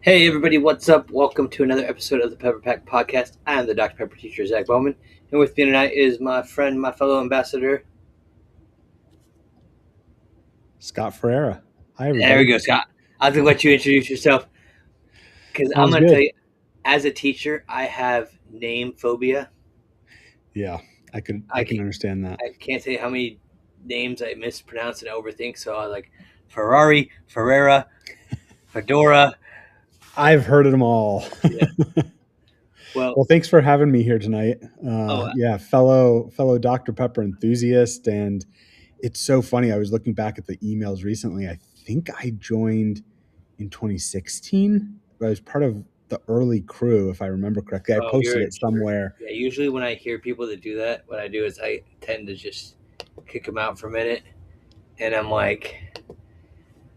Hey everybody, what's up? Welcome to another episode of the PepperPack Podcast. I am the Dr. Pepper teacher, Zach Bowman, and with me tonight is my friend, my fellow ambassador. Scott Ferreira. Hi, There we everybody. go, Scott. I think let you introduce yourself because I'm Sounds going to tell good. you, as a teacher, I have name phobia. Yeah, I can I I can can't, understand that. I can't tell you how many names I mispronounce and overthink. So I like Ferrari, Ferreira, Fedora. I've heard of them all. Yeah. Well, Well, thanks for having me here tonight. oh, Yeah, fellow Dr. Pepper enthusiast, and it's so funny. I was looking back at the emails recently. I think I joined in 2016. I was part of the early crew, if I remember correctly. I oh, posted it you're somewhere. yeah. Usually, when I hear people that do that, what I do is I tend to just kick them out for a minute, and I'm like,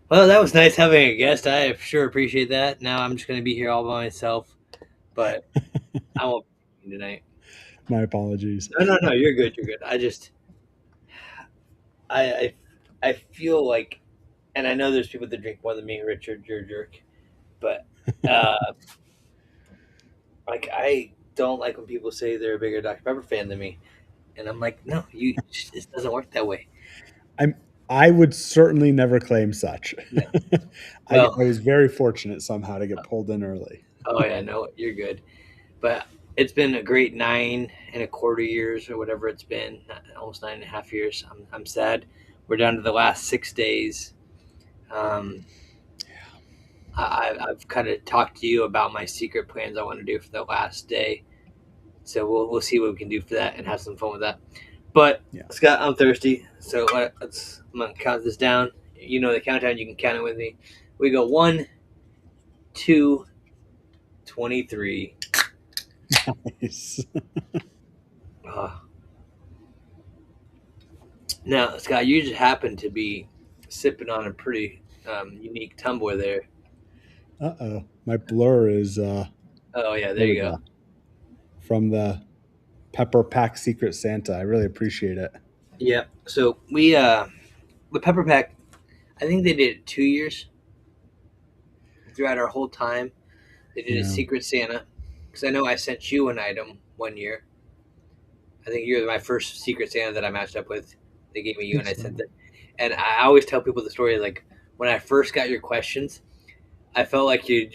"Well, that was nice having a guest. I sure appreciate that. Now I'm just going to be here all by myself, but I won't be tonight." My apologies. No. You're good. You're good. I, I feel like, and I know there's people that drink more than me. Richard, you're a jerk, but uh, like I don't like when people say they're a bigger Dr Pepper fan than me. And I'm like, no, it doesn't work that way. I'm I would certainly never claim such. Yeah. I Well, was very fortunate somehow to get pulled in early. oh yeah, no, you're good. But it's been a great 9.25 years or whatever it's been, almost 9.5 years. I'm sad. We're down to the last 6 days. Um, I've kind of talked to you about my secret plans I want to do for the last day. So we'll see what we can do for that and have some fun with that. But Yeah. Scott, I'm thirsty, so I'm gonna count this down. You know the countdown. You can count it with me. We go 1, 2, 23. Nice. Uh, Now, Scott, you just happen to be sipping on a pretty unique tumbler there. Uh-oh. My blur is Oh yeah, there there we you go. go. From the Pepper Pack Secret Santa. I really appreciate it. Yeah. So we the Pepper Pack. I think they did it 2 years throughout our whole time. They did a Yeah. Secret Santa because I know I sent you an item one year. I think you were my first Secret Santa that I matched up with. They gave me I you think and I sent so. it. And I always tell people the story like when I first got your questions, I felt like you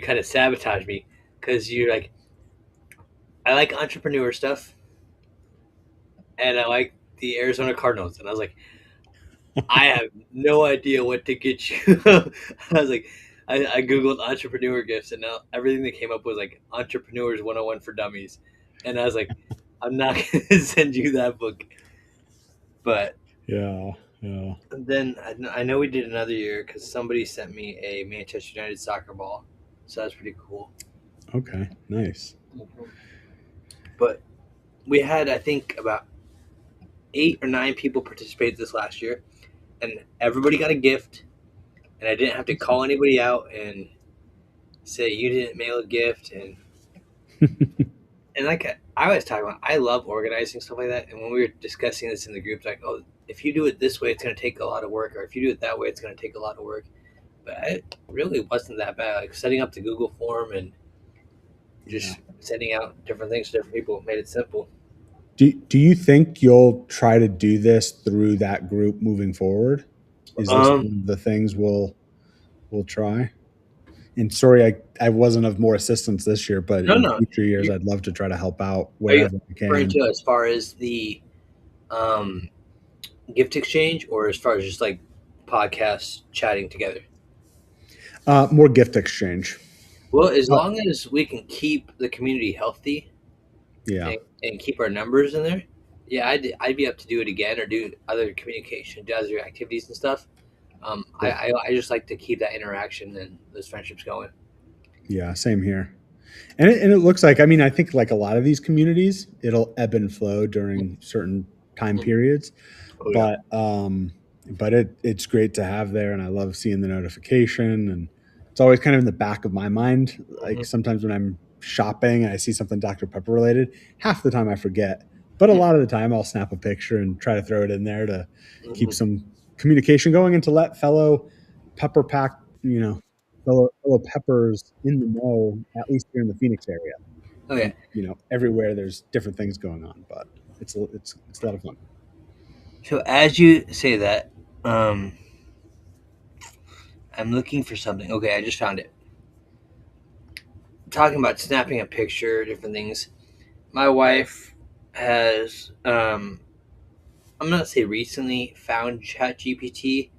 kind of sabotaged me because you're like I like entrepreneur stuff and I like the Arizona Cardinals and I was like I have no idea what to get you. I was like I googled entrepreneur gifts and now everything that came up was like entrepreneurs 101 for dummies and I was like I'm not going to send you that book. But Yeah. Yeah. then I know we did another year because somebody sent me a Manchester United soccer ball, so that's pretty cool. Okay. Nice. But we had I think about 8 or 9 people participate this last year, and everybody got a gift, and I didn't have to call anybody out and say you didn't mail a gift, and like I was talking about, I love organizing stuff like that. And when we were discussing this in the group, like, oh, if you do it this way, it's going to take a lot of work, or if you do it that way, it's going to take a lot of work. But it really wasn't that bad. Like setting up the Google form and Yeah. just sending out different things to different people made it simple. Do you think you'll try to do this through that group moving forward? Is this Um, one of the things we'll try? And sorry, I wasn't of more assistance this year, but in no. future years, You, I'd love to try to help out are you wherever I referring can. to as far as the um, gift exchange, or as far as just like podcasts chatting together? More gift exchange. Well, as Uh, long as we can keep the community healthy yeah. and keep our numbers in there, yeah, I'd be up to do it again or do other communication, do other activities and stuff. Cool. I just like to keep that interaction and those friendships going. Yeah. Same here. And it looks like, I mean, I think like a lot of these communities, it'll ebb and flow during certain time periods, Oh yeah. but it's great to have there, and I love seeing the notification, and it's always kind of in the back of my mind. Like Hmm. sometimes when I'm shopping and I see something Dr. Pepper related, half the time I forget, but a lot of the time I'll snap a picture and try to throw it in there to keep Hmm. some communication going and to let fellow Pepper Pack, fellow peppers in the know, at least here in the Phoenix area. Okay. And everywhere there's different things going on, but it's a lot of fun. So as you say that, um, I'm looking for something. Okay, I just found it. Talking about snapping a picture, different things. My wife has, I'm not say recently found ChatGPT,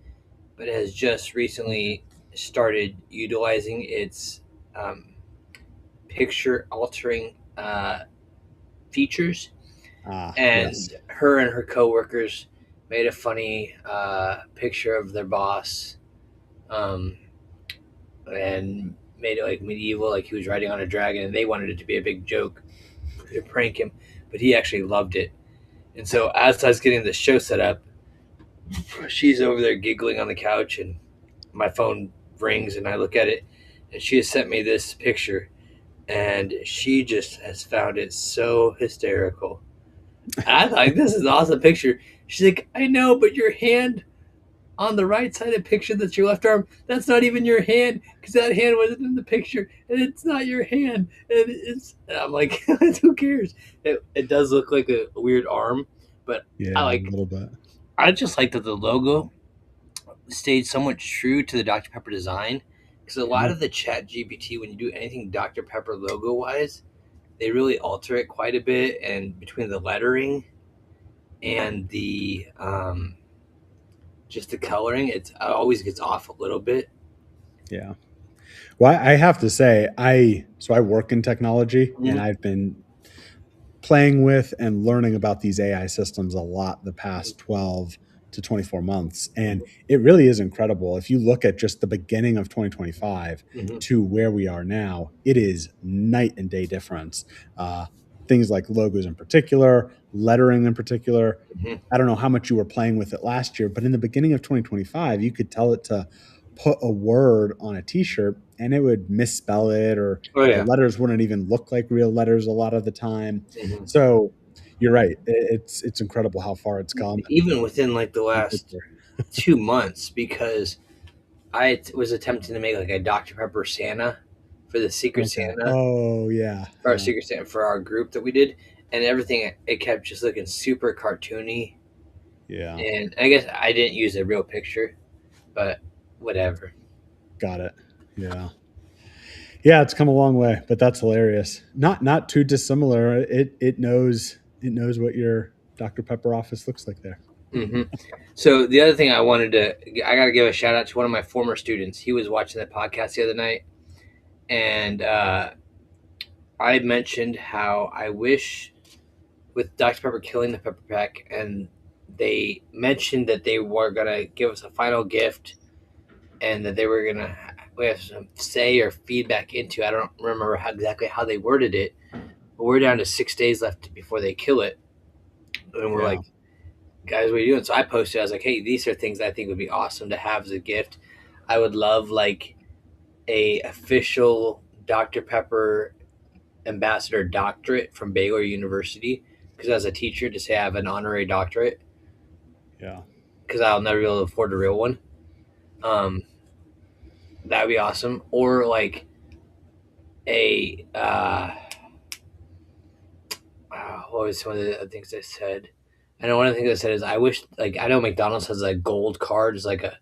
but has just recently started utilizing its um, picture altering features. Ah, yes. And her and her coworkers made a funny picture of their boss, um, and made it like medieval, like he was riding on a dragon, and they wanted it to be a big joke to prank him, but he actually loved it. And so as I was getting the show set up, she's over there giggling on the couch, and my phone rings, and I look at it, and she has sent me this picture, and she just has found it so hysterical. I like, this is an awesome picture. She's like, I know, but your hand on the right side of the picture, that's your left arm, that's not even your hand, because that hand wasn't in the picture, and it's not your hand. And I'm like, who cares? It does look like a weird arm, but I Yeah, a like, little bit. I just like that the logo stayed somewhat true to the Dr. Pepper design, because a lot Yeah. of the Chat GPT, when you do anything Dr. Pepper logo wise, they really alter it quite a bit, and between the lettering and the just the coloring, it always gets off a little bit. Yeah. Well, I have to say, I work in technology, and Mhm. I've been playing with and learning about these AI systems a lot the past 12 to 24 months. And it really is incredible. If you look at just the beginning of 2025 Mhm. to where we are now, it is night and day difference. Uh, Things like logos in particular, lettering in particular. Mhm. I don't know how much you were playing with it last year, but in the beginning of 2025, you could tell it to put a word on a t-shirt and it would misspell it, or Oh the yeah. letters wouldn't even look like real letters a lot of the time. Mhm. So you're right. It's incredible how far it's come. Even within like the In last picture. 2 months, because was attempting to make like a Dr. Pepper Santa for the Secret Okay. Santa, Oh yeah, for our yeah, Secret Santa for our group that we did, and everything, it kept just looking super cartoony. yeah. And I guess I didn't use a real picture, but whatever. Got it. Yeah, yeah. It's come a long way, but that's hilarious. Not too dissimilar. It knows what your Dr. Pepper office looks like there. Hmm. So the other thing I got to give a shout out to one of my former students. He was watching that podcast the other night, and I mentioned how I wish, with Dr. Pepper killing the Pepper Pack, and they mentioned that they were gonna give us a final gift, and that they were gonna, we have some say or feedback into. I don't remember exactly how they worded it, but we're down to 6 days left before they kill it, and we're Yeah, like, guys, what are you doing? So I posted. I was like, hey, these are things I think would be awesome to have as a gift. I would love like a official Dr. Pepper ambassador doctorate from Baylor University, because as a teacher to say I have an honorary doctorate, yeah. because I'll never be able to afford a real one. Um, that would be awesome. Or like a what was some of the things I said? I know one of the things I said is I wish, like, I know McDonald's has a gold card, it's like a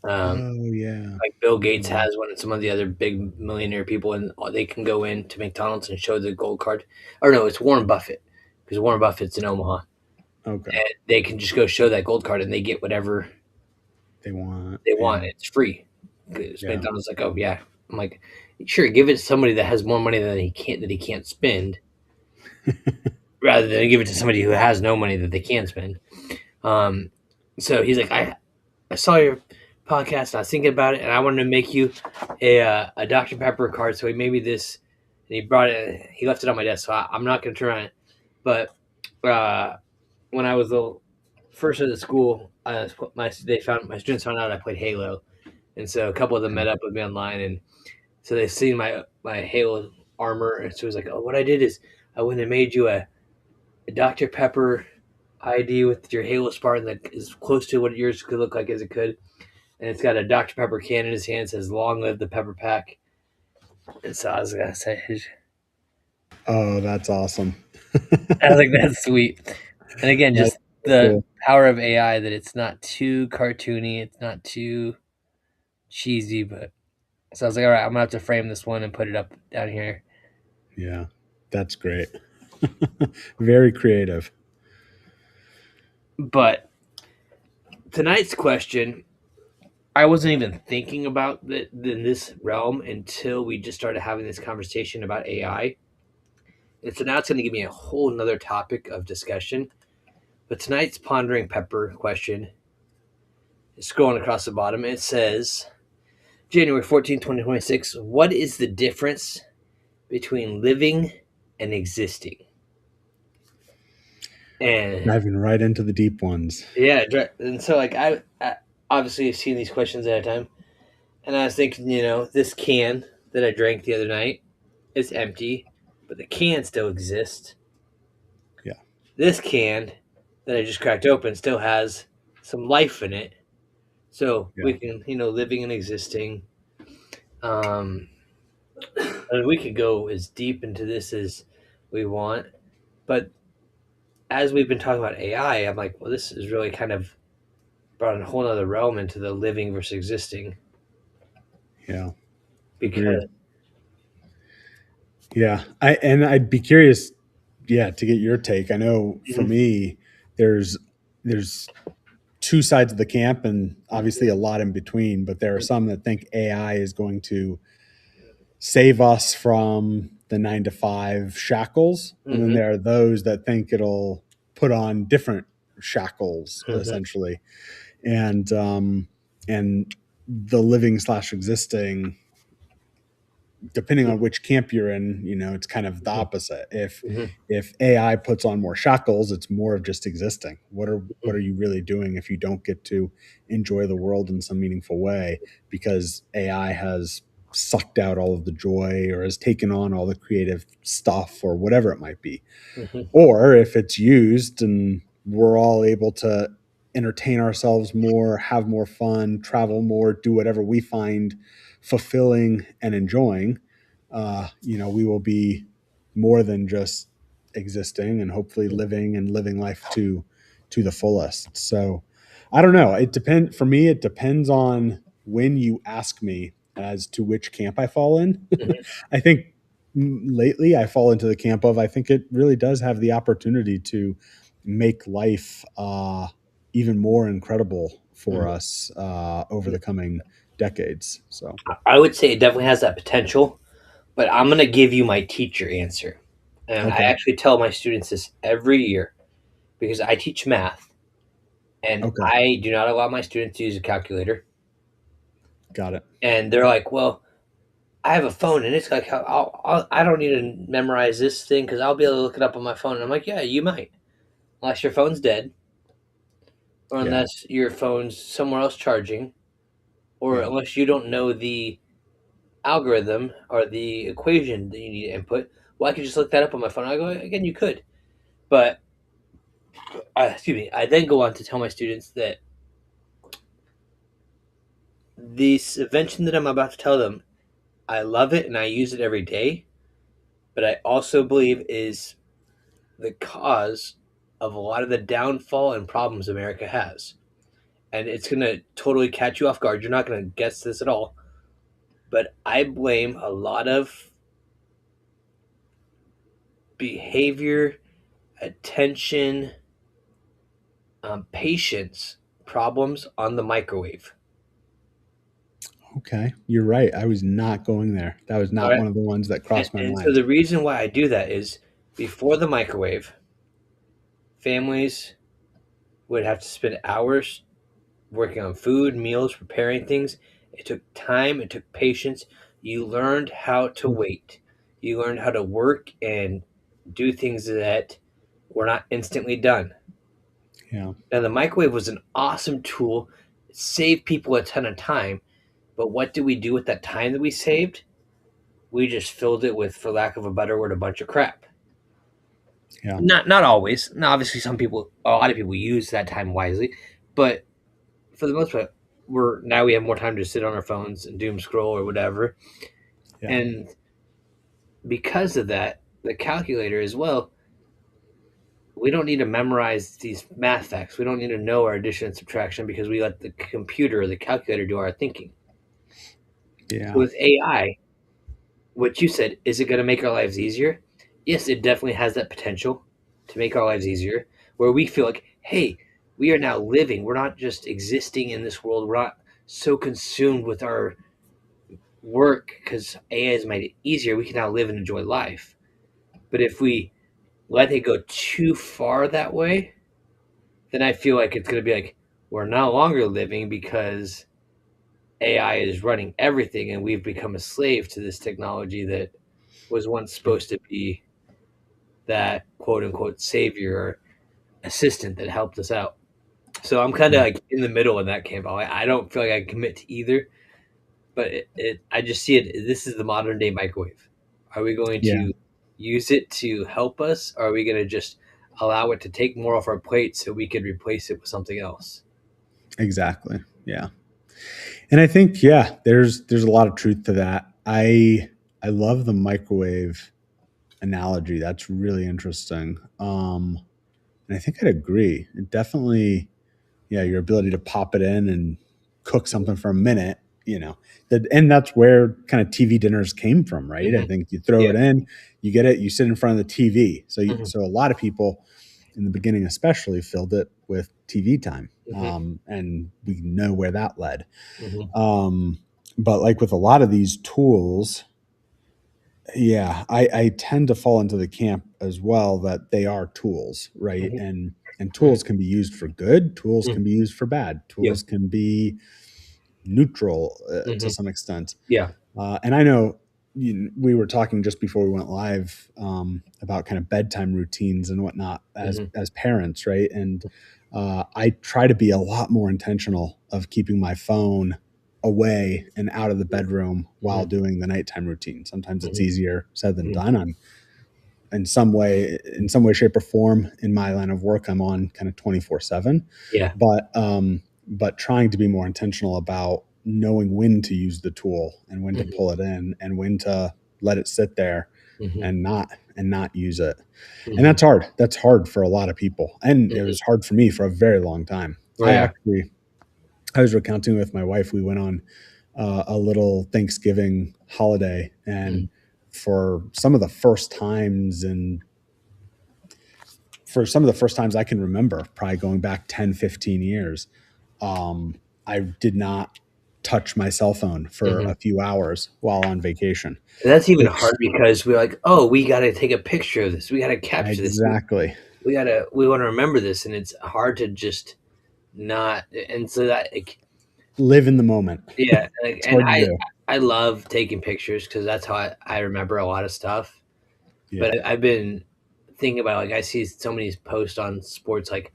Oh yeah, like Bill Gates yeah. has one, and some of the other big millionaire people, and they can go into McDonald's and show the gold card. Or no, it's Warren Buffett, because Warren Buffett's in Omaha, Okay. and they can just go show that gold card, and they get whatever They want. they want. Yeah, It's free. 'Cause yeah. McDonald's like, oh yeah. I'm like, sure, give it to somebody that has more money than he can't spend, rather than give it to somebody who has no money that they can spend. Um, so he's like, I saw your podcast and I was thinking about it, and I wanted to make you a Dr Pepper card. So he made me this, and he brought it. He left it on my desk, so I'm not going to turn on it. But uh, when I was first at the school, my students found out I played Halo, and so a couple of them met Okay. up with me online, and so they seen my Halo armor, and so it was like, oh, what I did is I went and made you a Dr Pepper ID with your Halo Spartan that is close to what yours could look like as it could. and it's got a Dr Pepper can in his hand. It says "Long live the Pepper Pack." And so I was gonna say, Oh, that's awesome. I was like, that's sweet. And again, That's just so the cool. power of AI that it's not too cartoony, it's not too cheesy, but so I was like, all right, I'm gonna have to frame this one and put it up down here. Yeah, that's great. Very creative. But tonight's question, I wasn't even thinking about in this realm until we just started having this conversation about AI. And so now it's going to give me a whole nother topic of discussion. But tonight's Pondering Pepper question is scrolling across the bottom. It says, January 14th, 2026, what is the difference between living and existing? And Diving right into the deep ones. yeah, and so like I obviously have seen these questions at a time, and I was thinking, this can that I drank the other night is empty, but the can still exists. Yeah, This can that I just cracked open still has some life in it, so yeah, we can, living and existing. Um, and we could go as deep into this as we want, but as we've been talking about AI, I'm like, well, this is really kind of brought a whole other realm into the living versus existing yeah. because Agreed. Yeah, I'd be curious, yeah, to get your take. I know for Mhm, me, there's two sides of the camp, and obviously a lot in between. But there are some that think AI is going to save us from the 9 to 5 shackles, and then mhm, there are those that think it'll put on different shackles, mhm, essentially, and the living slash existing, depending on which camp you're in, it's kind of the mhm, opposite. if mhm, if AI puts on more shackles, it's more of just existing. What are mhm, you really doing if you don't get to enjoy the world in some meaningful way because AI has sucked out all of the joy or has taken on all the creative stuff or whatever it might be? mhm, Or if it's used and we're all able to entertain ourselves more, have more fun, travel more, do whatever we find fulfilling and enjoying, we will be more than just existing and hopefully living life to the fullest. So I don't know. It depends for me. It depends on when you ask me as to which camp I fall in. mhm, I think lately I fall into the camp of I think it really does have the opportunity to make life even more incredible for mhm. us over the coming decades. So, I would say it definitely has that potential, but I'm going to give you my teacher answer. And I okay, actually tell my students this every year because I teach math and okay, I do not allow my students to use a calculator. got it. And they're like, well, I have a phone and it's like, I don't need to memorize this thing because I'll be able to look it up on my phone. And I'm like, yeah, you might, unless your phone's dead or Yeah, unless your phone's somewhere else charging or yeah, unless you don't know the algorithm or the equation that you need to input. Well, I could just look that up on my phone. I go, again, you could. But excuse me. I then go on to tell my students that this invention that I'm about to tell them, I love it and I use it every day. But I also believe is the cause of a lot of the downfall and problems America has. And it's going to totally catch you off guard. You're not going to guess this at all. But I blame a lot of behavior, attention, patience problems on the microwave. okay. You're right. I was not going there. That was All not right. one of the ones that And, crossed my and so mind. the reason why I do that is before the microwave, families would have to spend hours working on food, meals, preparing things. It took time, it took patience. You learned how to Mm, wait. You learned how to work and do things that were not instantly done. yeah, Now, the microwave was an awesome tool. It saved people a ton of time. But what did we do with that time that we saved? We just filled it with, for lack of a better word, a bunch of crap. yeah, Not always. Now, obviously, a lot of people use that time wisely, but for the most part. we have more time to sit on our phones and doom scroll or whatever. Yeah. And because of that, the calculator as well, we don't need to memorize these math facts. We don't need to know our addition and subtraction because we let the computer or the calculator do our thinking. So Yeah. with AI, what you said, is it going to make our lives easier? Yes, it definitely has that potential to make our lives easier, where we feel like, hey, we are now living. We're not just existing in this world. We're not so consumed with our work because AI has made it easier. We can now live and enjoy life. But if we let it go too far that way, then I feel like it's going to be like we're no longer living because AI is running everything and we've become a slave to this technology that was once supposed to be that quote unquote savior or assistant that helped us out. So I'm kind of Yeah. like in the middle in that camp. I don't feel like I can commit to either, but I just see it. This is the modern day microwave. Are we going Yeah. to use it to help us? Or are we going to just allow it to take more off our plate so we could replace it with something else? Exactly. Yeah. And I think, yeah, there's a lot of truth to that. I love the microwave analogy. That's really interesting. And I think I'd agree. It definitely, yeah, your ability to pop it in and cook something for a minute, you know, and that's where kind of TV dinners came from, right? I Hmm. think you throw Yeah. it in, you get it, you sit in front of the TV. Hmm. So a lot of people in the beginning, especially, filled it with TV time, Hmm. and we know where that led. Hmm. Um, but like with a lot of these tools, yeah, I tend to fall into the camp as well that they are tools, right? Hmm. And Hmm. tools can be used for good, tools Hmm. can be used for bad, Yep. tools can be neutral to Hmm. some extent. Yeah. And I know we were talking just before we went live about kind of bedtime routines and whatnot Hmm. as parents, right? And I try to be a lot more intentional of keeping my phone away and out of the bedroom while Hmm. doing the nighttime routine. Sometimes it's Hmm. easier said than Hmm. done. I'm in some way, shape, or form in my line of work, I'm on kind of 24/7. Yeah. But trying to be more intentional about knowing when to use the tool and when to Hmm. pull it in and when to let it sit there Hmm. and not use it. And Hmm. that's hard. That's hard for a lot of people. And it was Hmm. hard for me for a very long time. Oh yeah. I was recounting with my wife. We went on a little Thanksgiving holiday, and Hmm. for some of the first times and for some of the first times I can remember, probably going back 10, 15 years, um, I did not touch my cell phone for Hmm. a few hours while on vacation, And that's even which hard because we're like, oh, we got to take a picture of this. We got to capture this. exactly We want to remember this, and it's hard to just not. And so that, like, live in the moment. yeah, like, It's and hard to do. I love taking pictures because that's how I remember a lot of stuff. Yeah. But I've been thinking about like I see so many posts on sports. Like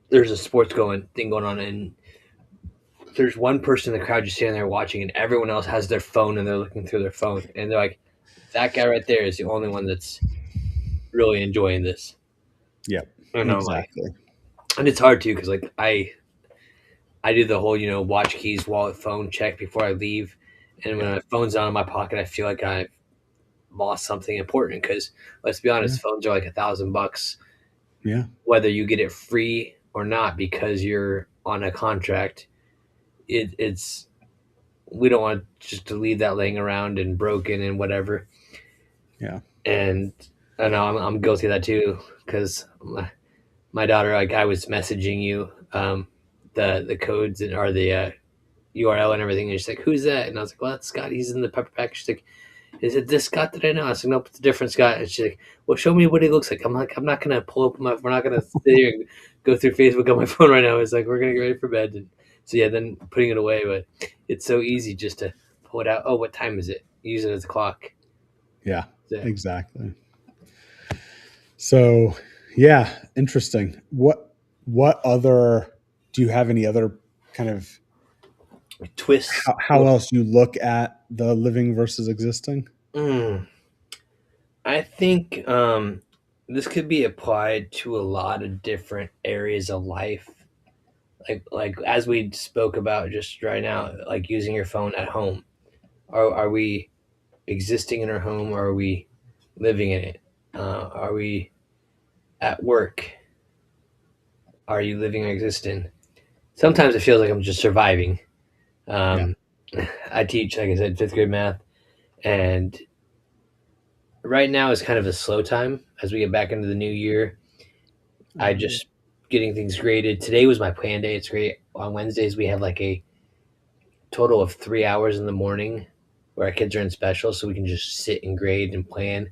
there's a sports going thing going on, and there's one person in the crowd just standing there watching, and everyone else has their phone and they're looking through their phone, and they're like, that guy right there is the only one that's really enjoying this. Yep. And I'm like, Exactly. and it's hard too because like I do the whole watch keys, wallet, phone check before I leave, and when Yeah. my phone's not in my pocket, I feel like I've lost something important because let's be Yeah. honest, phones are like $1,000 Yeah. whether you get it free or not because you're on a contract. It's we don't want just to leave that laying around and broken and whatever. Yeah. And I know I'm guilty of that too because my daughter, like I was messaging you the codes and or the URL and everything, and she's like, "Who's that?" And I was like, "Well, that's Scott. He's in the Pepper Pack." She's like, "Is it this Scott that I know?" I was like, "Nope, it's a different Scott." And she's like, "Well, show me what he looks like." I'm like, "I'm not gonna pull up my. We're not gonna sit here and go through Facebook on my phone right now." It's like we're gonna get ready for bed, and so yeah, then putting it away. But it's so easy just to pull it out. Oh, what time is it? Use it as a clock. Yeah. So, Exactly. So, yeah, interesting. What other do you have any other kind of twists. how else you look at the living versus existing? Mm, I think this could be applied to a lot of different areas of life. like as we spoke about just right now, like using your phone at home. Are we existing in our home, or are we living in it? Are we at work? Are you living or existing? Sometimes it feels like I'm just surviving. Yeah. Um, I teach, like I said, fifth grade math, and right now is kind of a slow time as we get back into the new year. I Oh, just getting things graded. Today was my plan day. It's great. On Wednesdays we have like a total of 3 hours in the morning where our kids are in special, so we can just sit and grade and plan,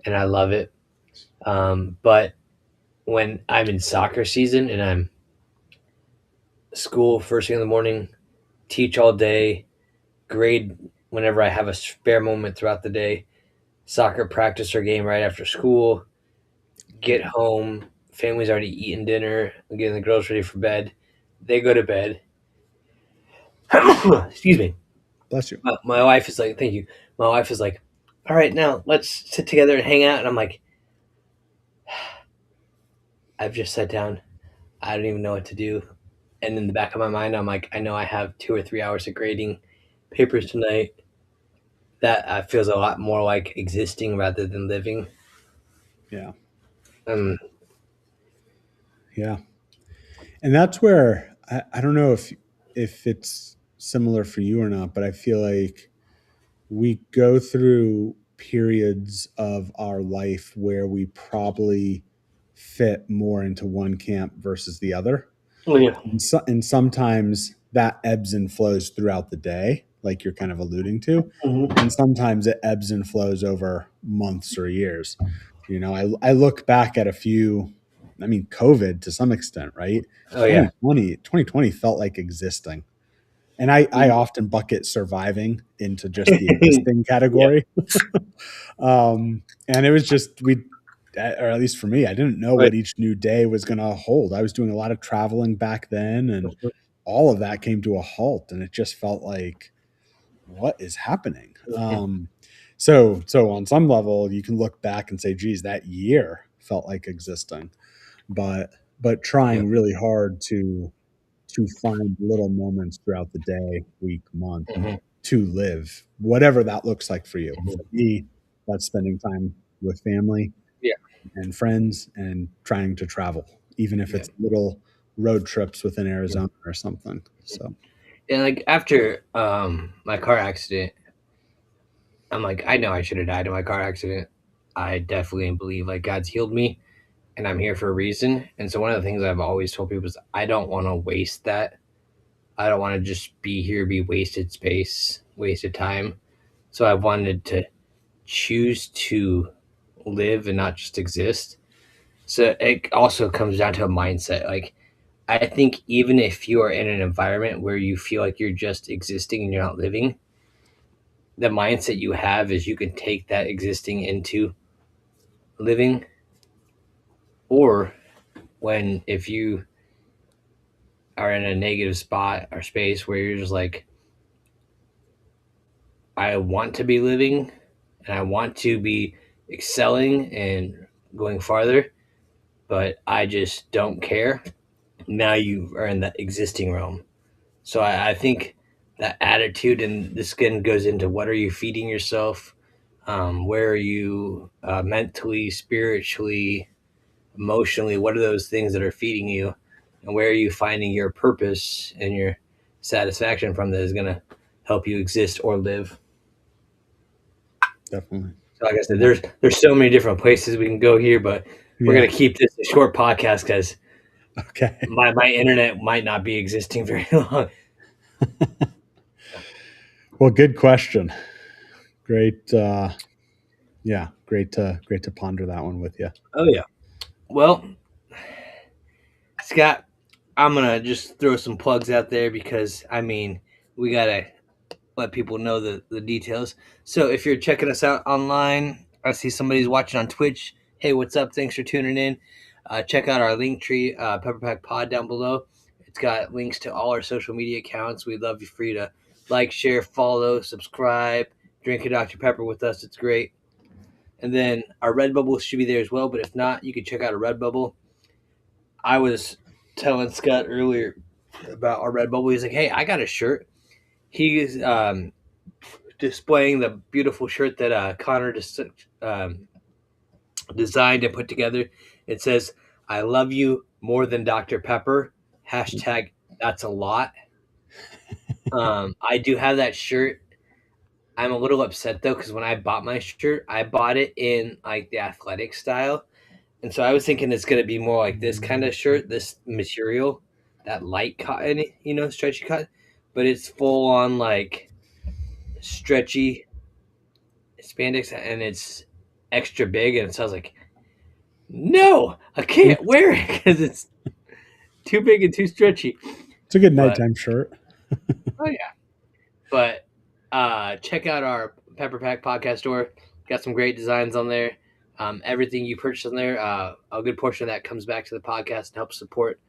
and I love it. But when I'm in soccer season and I'm school first thing in the morning, teach all day, grade whenever I have a spare moment throughout the day, soccer practice or game right after school, get home, family's already eaten dinner, getting the girls ready for bed. They go to bed. Excuse me. bless you. My wife is like, thank you. My wife is like, all right, now let's sit together and hang out. And I'm like, I've just sat down. I don't even know what to do. And in the back of my mind, I'm like, I know I have 2 or 3 hours of grading papers tonight. That feels a lot more like existing rather than living. Yeah. Um, Yeah. And that's where I don't know if it's similar for you or not, but I feel like we go through periods of our life where we probably fit more into one camp versus the other. oh yeah. And sometimes that ebbs and flows throughout the day, like you're kind of alluding to. Hmm. And sometimes it ebbs and flows over months or years. I look back at a few, I mean, COVID to some extent, right? Oh yeah. 2020 felt like existing. And I often bucket surviving into just the existing Yep. category. And it was just, or at least for me, I didn't know Right. what each new day was going to hold. I was doing a lot of traveling back then, and all of that came to a halt. And it just felt like, what is happening? So on some level, you can look back and say, geez, that year felt like existing, but Yeah. trying really hard to find little moments throughout the day, week, month Hmm. to live, whatever that looks like for you. For Hmm. me, that's spending time with family Yeah. and friends and trying to travel, even if Yeah. it's little road trips within Yeah. Arizona or something. So, And like after my car accident, I'm like, I know I should have died in my car accident. I definitely believe like God's healed me and I'm here for a reason. And so one of the things I've always told people is I don't want to waste that. I don't want to just be here, be wasted space, wasted time. So I wanted to choose to live and not just exist. So it also comes down to a mindset. Like I think even if you are in an environment where you feel like you're just existing and you're not living, the mindset you have is you can take that existing into living. Or when if you are in a negative spot or space where you're just like, I want to be living and I want to be excelling and going farther, but I just don't care. Now you are in that existing realm. So I think that attitude, and this again goes into what are you feeding yourself? Where are you mentally, spiritually, emotionally? What are those things that are feeding you? And where are you finding your purpose and your satisfaction from that is going to help you exist or live? definitely. So like I said, Yeah. there's so many different places we can go here, but we're Yeah. going to keep this a short podcast because Okay. my internet might not be existing very long. Well, good question. Great. Yeah. Great to ponder that one with you. Oh yeah. Well, Scott, I'm gonna just throw some plugs out there because I mean we gotta let people know the details. So if you're checking us out online, I see somebody's watching on Twitch. Hey, what's up? Thanks for tuning in. Check out our link tree, PepperPackPod down below. It's got links to all our social media accounts. We'd love you for you to like, share, follow, subscribe, drink a Dr. Pepper with us. It's great. And then our Redbubble should be there as well. But if not, you can check out our Redbubble. I was telling Scott earlier. about our Redbubble. He's like, "Hey, I got a shirt." He's displaying the beautiful shirt that Connor just designed and put together. It says, "I love you more than Dr. Pepper." Hashtag that's a lot. I do have that shirt. I'm a little upset though because when I bought my shirt, I bought it in like the athletic style, and so I was thinking it's gonna be more like this kind of shirt, this material, that light cotton, stretchy cotton, but it's full on like stretchy spandex, and it's extra big, and so I was like, no, I can't Oops. wear it because it's too big and too stretchy. It's a good But nighttime shirt. oh yeah, but check out our Pepper Pack podcast store. Got some great designs on there. Everything you purchase on there, a good portion of that comes back to the podcast and helps support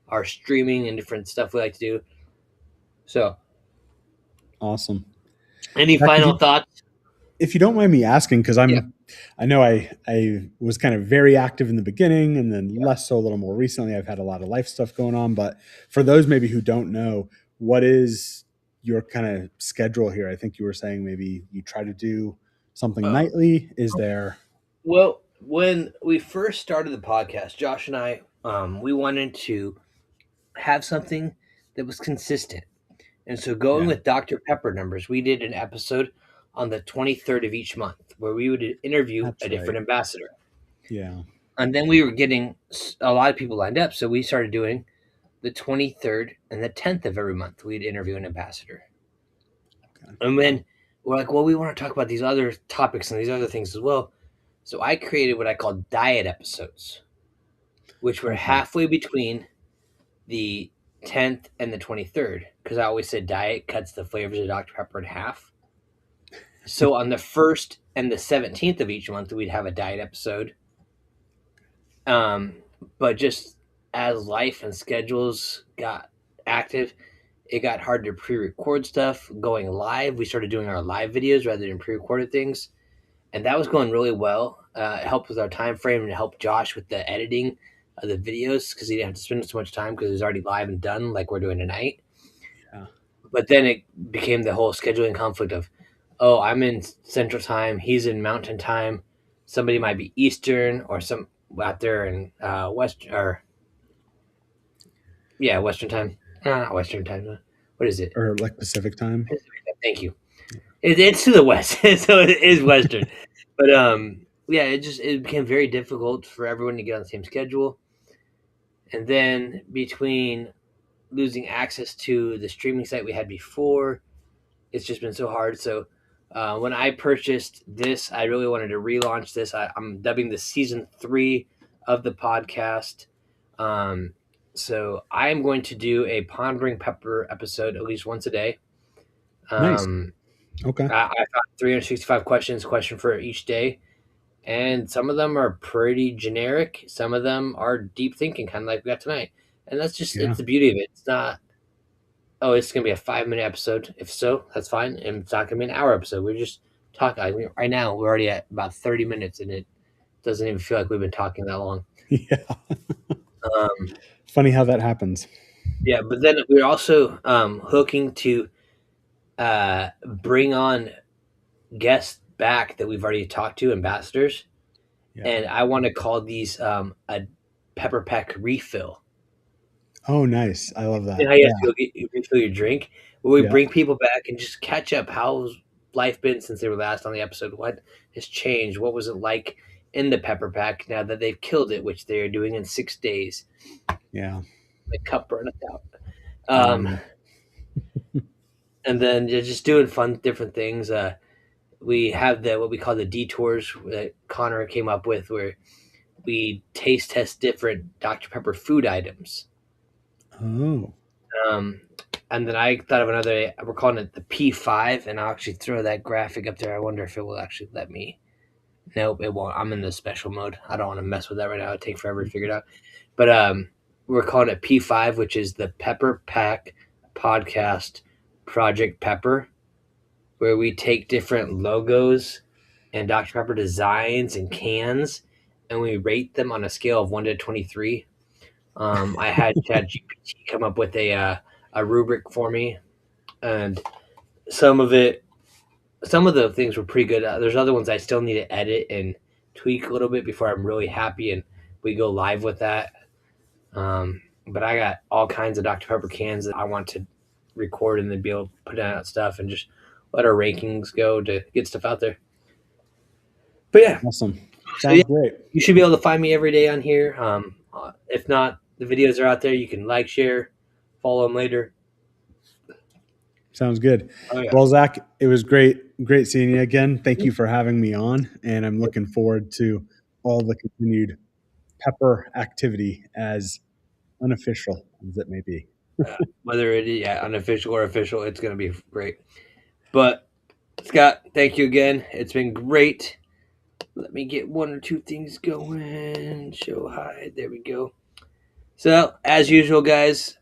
our streaming and different stuff we like to do. So, Awesome. any Yeah, final thoughts? if you don't mind me asking, because Yeah. I know I was kind of very active in the beginning and then less so a little more recently. I've had a lot of life stuff going on, but for those maybe who don't know, what is your kind of schedule here? I think you were saying maybe you try to do something Uh, nightly. Is there? well, when we first started the podcast, Josh and I, we wanted to have something that was consistent. And so, going Yeah, with Dr. Pepper numbers, we did an episode on the 23rd of each month where we would interview that's a right. different ambassador. Yeah. And then we were getting a lot of people lined up. So, we started doing the 23rd and the 10th of every month. We'd interview an ambassador. Okay. And then we're like, well, we want to talk about these other topics and these other things as well. So, I created what I call diet episodes, which were Okay. halfway between the 10th and the 23rd, because I always said diet cuts the flavors of Dr. Pepper in half. So on the 1st and the 17th of each month, we'd have a diet episode. Um, but just as life and schedules got active, it got hard to pre-record stuff. Going live, we started doing our live videos rather than pre-recorded things, and that was going really well. It helped with our time frame and it helped Josh with the editing of the videos because he didn't have to spend so much time because it was already live and done, like we're doing tonight. Yeah. But then it became the whole scheduling conflict of, oh, I'm in Central Time, he's in Mountain Time, somebody might be Eastern, or some out there in West, or yeah, Western Time. Not Western Time. What is it? Or like Pacific time. Thank you. It's to the west, so it is Western. But yeah, it became very difficult for everyone to get on the same schedule. And then between losing access to the streaming site we had before, it's just been so hard. So when I purchased this, I really wanted to relaunch this. I'm dubbing this season 3 of the podcast. Um, so I am going to do a Pondering Pepper episode at least once a day. Nice. Um, Okay. I thought 365 questions, question for each day. And some of them are pretty generic. Some of them are deep thinking, kind of like we got tonight. And that's just, Yeah. it's the beauty of it. It's not, oh, it's going to be a 5 minute episode. If so, that's fine. And it's not going to be an hour episode. We're just talking. I mean, right now, we're already at about 30 minutes and it doesn't even feel like we've been talking that long. Yeah. Um, Funny how that happens. yeah, but then we're also hooking to bring on guests back that we've already talked to, ambassadors. Yeah. And I want to call these a pepper pack refill. Oh, nice. I love You that. know how you Yeah. have to go refill your drink? Where we Yeah. bring people back and just catch up. How's life been since they were last on the episode? What has changed? What was it like in the pepper pack now that they've killed it, which they are doing in 6 days? Yeah. The cup burneth out. Oh, Um, yeah. and then you're just doing fun, different things. We have the what we call the detours that Connor came up with, where we taste test different Dr Pepper food items. Oh. Um, and then I thought of another. We're calling it the P5, and I'll actually throw that graphic up there. I wonder if it will actually let me. Nope, it won't. I'm in the special mode. I don't want to mess with that right now. It'd take forever to figure it out. But we're calling it P5, which is the Pepper Pack Podcast Project Pepper, where we take different logos and Dr Pepper designs and cans, and we rate them on a scale of 1 to 23. I had ChatGPT come up with a rubric for me, and some of it, some of the things were pretty good. There's other ones I still need to edit and tweak a little bit before I'm really happy and we go live with that. But I got all kinds of Dr. Pepper cans that I want to record and then be able to put out stuff and just let our rankings go to get stuff out there. But yeah, Awesome. so yeah, Sounds great. you should be able to find me every day on here. If not, the videos are out there. You can like, share, follow them later. Sounds good. Oh yeah, Well, Zach, it was great seeing you again. Thank you for having me on, and I'm looking forward to all the continued pepper activity, as unofficial as it may be. whether it is unofficial or official, it's gonna be great. But Scott, thank you again. It's been great. Let me get one or two things going. Show hide. There we go. So, as usual, guys,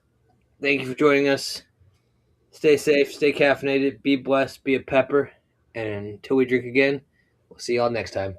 thank you for joining us. Stay safe, stay caffeinated, be blessed, be a pepper. And until we drink again, we'll see y'all next time.